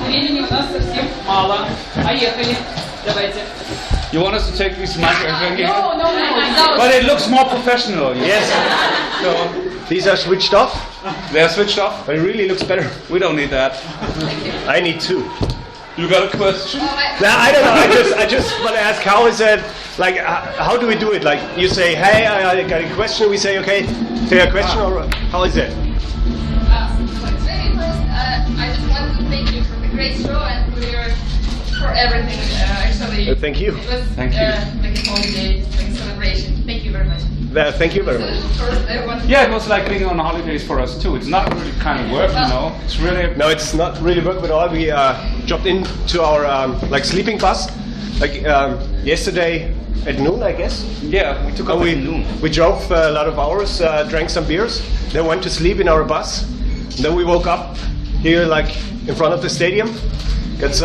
Времени у нас совсем мало. Поехали. Давайте. You want us to take these microphones here? No. But it looks more professional. Yes. So These are switched off, they're switched off. but it really looks better. We don't need that. I need two. You got a question? Nah, I don't know. I just want to ask, how is it? Like, how do we do it? Like, you say, hey, I got a question. We say, okay, say a question, or how is it? Very first, I just wanted to thank you for the great show and for everything. Actually, Thank you. it was Thank you. like a holiday, like a celebration. Thank you very much. Thank you very much. First, I wanted Yeah, it was like being on holidays for us too. It's not really kind of work, you know. It's really. No, it's not really work at all. We dropped into our like sleeping bus, like yesterday at noon, I guess. Yeah, we took off at noon. We drove a lot of hours, drank some beers, then went to sleep in our bus. Then we woke up here, like in front of the stadium, got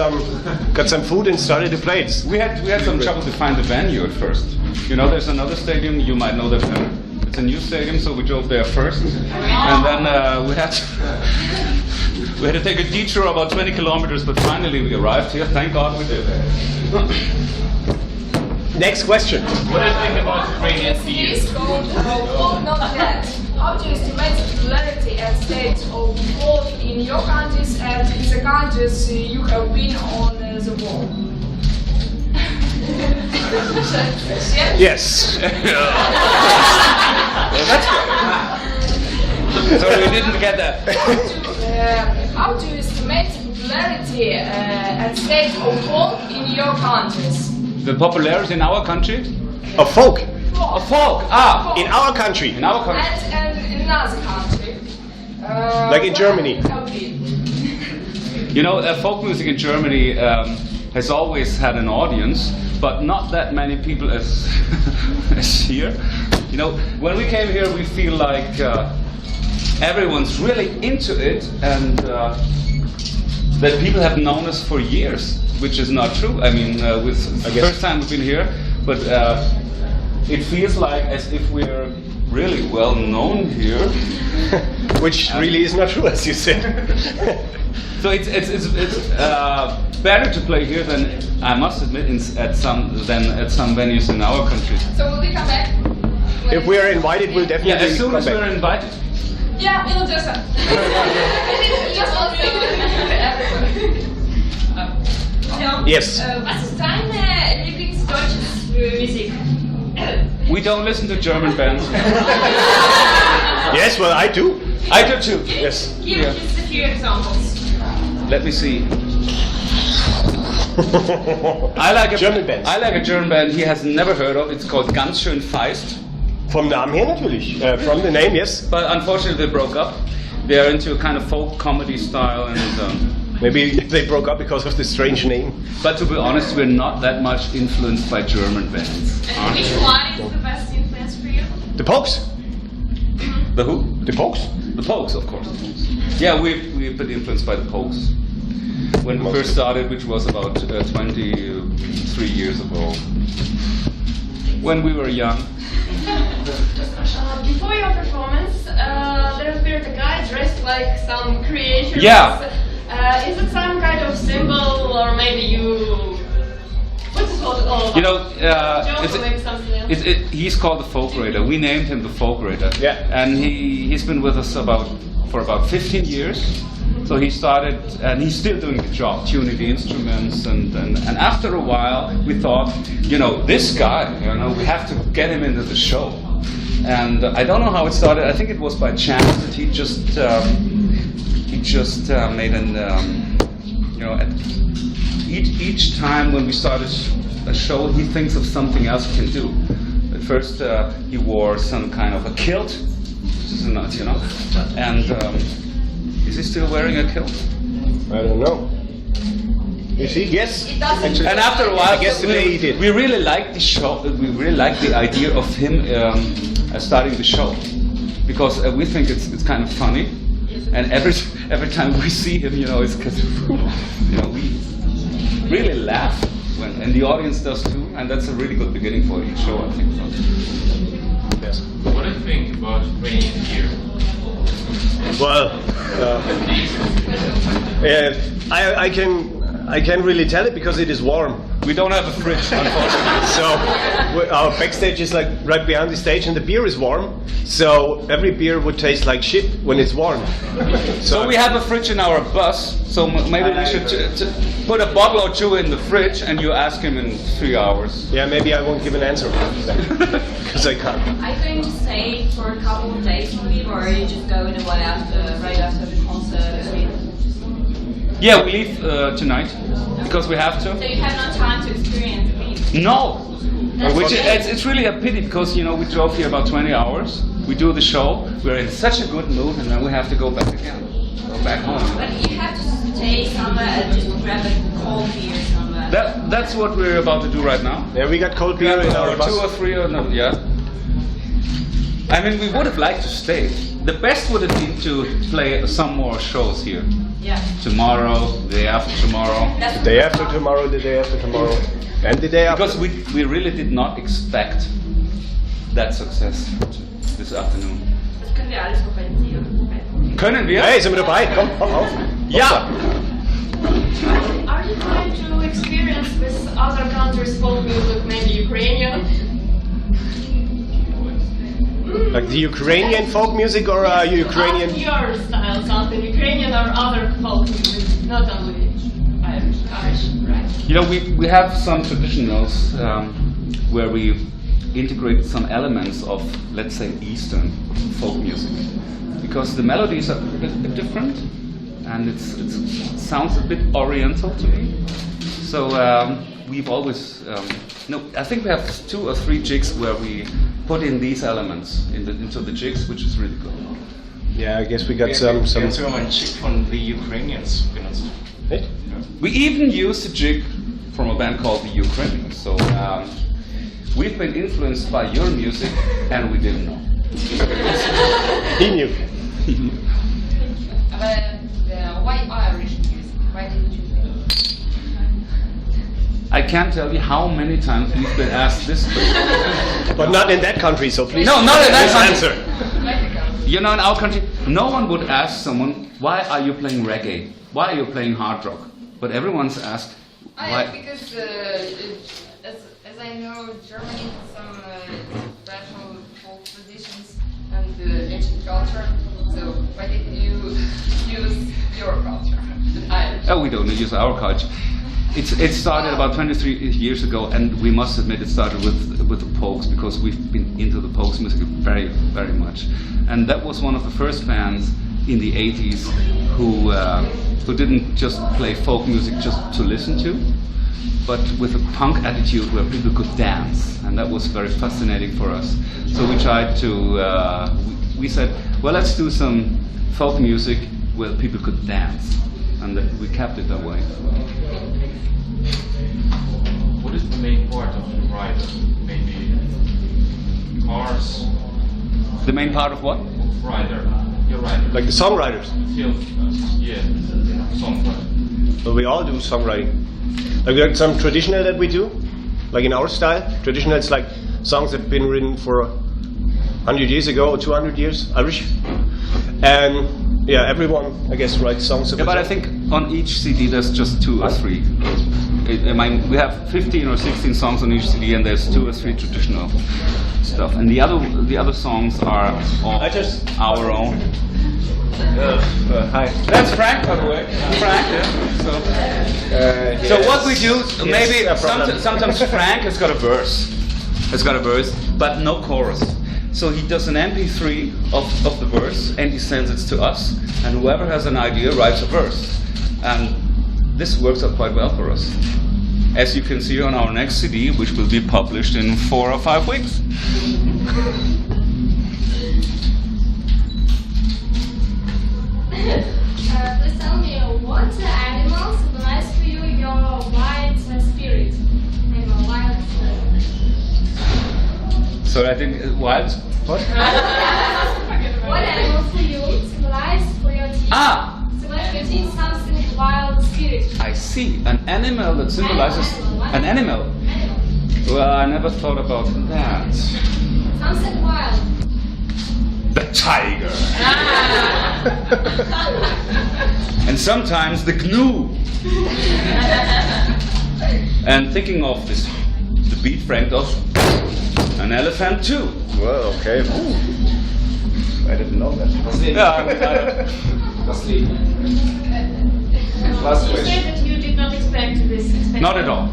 some food and started to play. We had some trouble to find the venue at first. You know, there's another stadium. You might know that better. It's a new stadium, so we drove there first, and then we had to take a detour about 20 kilometers. But finally, we arrived here. Thank God we did. Next question. What do you think about Ukrainian theater? It's called Folk Not Yet. How do you estimate the popularity and state of folk in your countries and in the countries you have been on the world? Yes. That's good. Sorry, we didn't get that. How do you estimate the popularity and state of folk in your countries? The popularity in our country? Of folk. Of folk. Ah, In our country. in our country. And in another country. Like in Germany. You know, folk music in Germany has always had an audience, but not that many people as as here. You know, when we came here, we feel like everyone's really into it, and that people have known us for years, which is not true. I mean, with the first time we've been here, but it feels like as if we're really well known here. Which really is not true, as you said. So it's better to play here than, I must admit, at some venues in our country. So will we come back? If we are invited, we'll definitely Yeah, as soon come as back. we're invited. Yeah, we'll just. Just one second. Yes. Was ist deine Lieblingsdeutsche Musik? We don't listen to German bands. Yes, well, I do. I do too. Yes. Give just a few examples. Let me see. I like a German bands. I like a German band he has never heard of. It's called Ganz schön Feist. Vom Namen her natürlich. From the name, yes. But unfortunately they broke up. They are into a kind of folk comedy style, and Maybe they broke up because of the strange name. but to be honest, we're not that much influenced by German bands. And which one is the best influence for you? The Pokes. The who? The Pokes. The Pogues, of course. Yeah, we've been influenced by the Pogues. When we first started, which was about 23 years ago. When we were young. Before your performance, there appeared a guy dressed like some creation. Yeah. Is it some kind of symbol, or maybe you? What's it called? Oh, You know, joke or maybe something else? he's called the Folk Raider. We named him the Folk Raider. Yeah. And he's been with us for about 15 years. So he started, and he's still doing the job, tuning the instruments, and after a while, we thought, you know, this guy, you know, we have to get him into the show. And I don't know how it started. I think it was by chance that he just made an, you know, each time when we started a show, he thinks of something else he can do. At first, he wore some kind of a kilt, which is nuts, you know, and. Is he still wearing a kilt? I don't know. You see? Yes. Actually, And after a while, I guess today he did. we really liked the show. We really liked the idea of him starting the show, because we think it's kind of funny, and every time we see him, you know, it's because you know we really laugh, and the audience does too, and that's a really good beginning for each show, I think. Yes. What do you think about Ukrainian theater? Well, I can really tell it because it is warm. We don't have a fridge, unfortunately. So our backstage is like right behind the stage, and the beer is warm. So every beer would taste like shit when it's warm. So we have a fridge in our bus. So maybe we should put a bottle or two in the fridge, and you ask him in 3 hours. Yeah, maybe I won't give an answer because I can't. Are you going to stay for a couple of days maybe, or are you just going away right after the concert? Yeah, we leave tonight because we have to. So you have no time to experience the music? No, That's which okay. it's really a pity because we drove here about 20 hours. We do the show. We're in such a good mood, and then we have to go back again. Go back home. But you have to stay somewhere and just grab a cold beer somewhere. That's what we're about to do right now. Yeah, we got cold beer in our Or bus. 2 or 3 or no, yeah. I mean, we would have liked to stay. The best would have been to play some more shows here. Yeah. Tomorrow, the day after tomorrow. That's The day after tomorrow, the day after tomorrow, and the day after. Because we really did not expect that success this afternoon. Das können wir alles organisieren. Können wir? Hey, sind wir dabei? Komm auf. Ja! Are you trying to experience with other countries folk music, maybe Ukrainian? Like the Ukrainian folk music or Ukrainian? Of your style, something Ukrainian or other folk music, not only Irish, right? We have some traditionals where we integrate some elements of, let's say, Eastern folk music. Because the melodies are a bit different, and it sounds a bit Oriental to me. So we've always, I think we have 2 or 3 jigs where we put in these elements into the jigs, which is really good. Yeah, I guess we got some. Wir haben einen Chick von the Ukrainians benutzt. Hey? We even used a jig from a band called the Ukrainians. So we've been influenced by your music, and we didn't know. He knew. Why Irish music? Why did you choose it? I can't tell you how many times we've been asked this question. But not in that country, so please. No, not in that please country. answer. In our country, no one would ask someone, why are you playing reggae? Why are you playing hard rock? But everyone's asked, why? Because as I know, Germany has some special folk traditions and ancient culture. So why did you use your culture, Irish? Oh, we don't use our culture. It started about 23 years ago, and we must admit it started with the Pogues, because we've been into the Pogues music very, very much. And that was one of the first bands in the 80s who didn't just play folk music just to listen to, but with a punk attitude where people could dance, and that was very fascinating for us. So we tried to, we said, well, let's do some folk music where people could dance, and we kept it that way. What is the main part of the rider? Maybe cars? The main part of what? Rider. Your rider. Like the songwriters. Field, yeah, songwriter. Well, we all do songwriting. Like we got some traditional that we do, like in our style. Traditional, it's like songs that have been written for 100 years ago or 200 years, Irish. And yeah, everyone, I guess, writes songs of Yeah, but I it. think on each CD there's just 2 or 3. We have 15 or 16 songs on each CD, and there's 2 or 3 traditional stuff, and the other songs are all our own. Hi. That's Frank, by the way. Frank, yeah. So what we do, maybe no problem. sometimes Frank has got a verse. But no chorus. So he does an MP3 of the verse, and he sends it to us, and whoever has an idea writes a verse. And this works out quite well for us. As you can see on our next CD, which will be published in 4 or 5 weeks. Please tell me, what animal symbolize for you your wild spirit? Animal, wild spirit. So I think wild. What? What animal for you symbolize for your team? Symbolize for your team something wild spirit. I see. An animal that symbolizes an animal. Well, I never thought about that. Something wild. tiger. And sometimes the gnu. And thinking of this, the beat Frank does, an elephant too. Well, okay. Ooh. I didn't know that. Yeah. Last You question. said that you did not expect this. Not at all.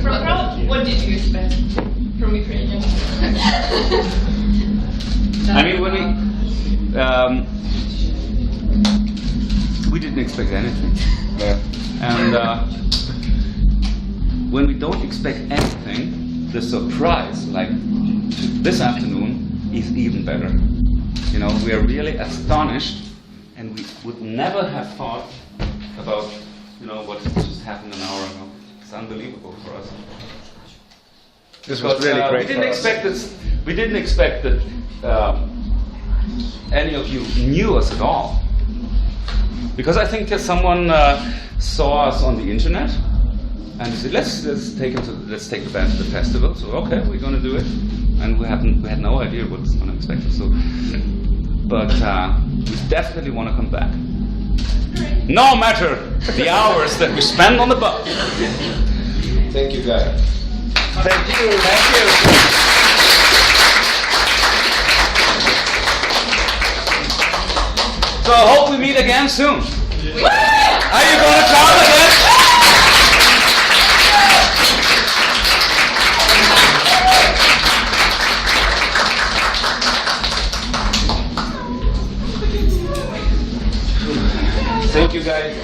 From what did you expect from Ukrainian? I mean, when we didn't expect anything. Yeah. And when we don't expect anything, the surprise, like this afternoon, is even better. You know, we are really astonished, and we would never have thought about, you know, what just happened an hour ago. It's unbelievable for us. This was But, really great. We didn't for us. expect this. We didn't expect that any of you knew us at all. Because I think that someone saw us on the internet and said, let's take the band to the festival. So okay, we're going to do it, and we had no idea what's going to expect us. So, but we definitely want to come back, no matter the hours that we spend on the bus. Thank you, guys. Thank you. Thank you. So I hope we meet again soon. Are you going to come again? Thank you, guys.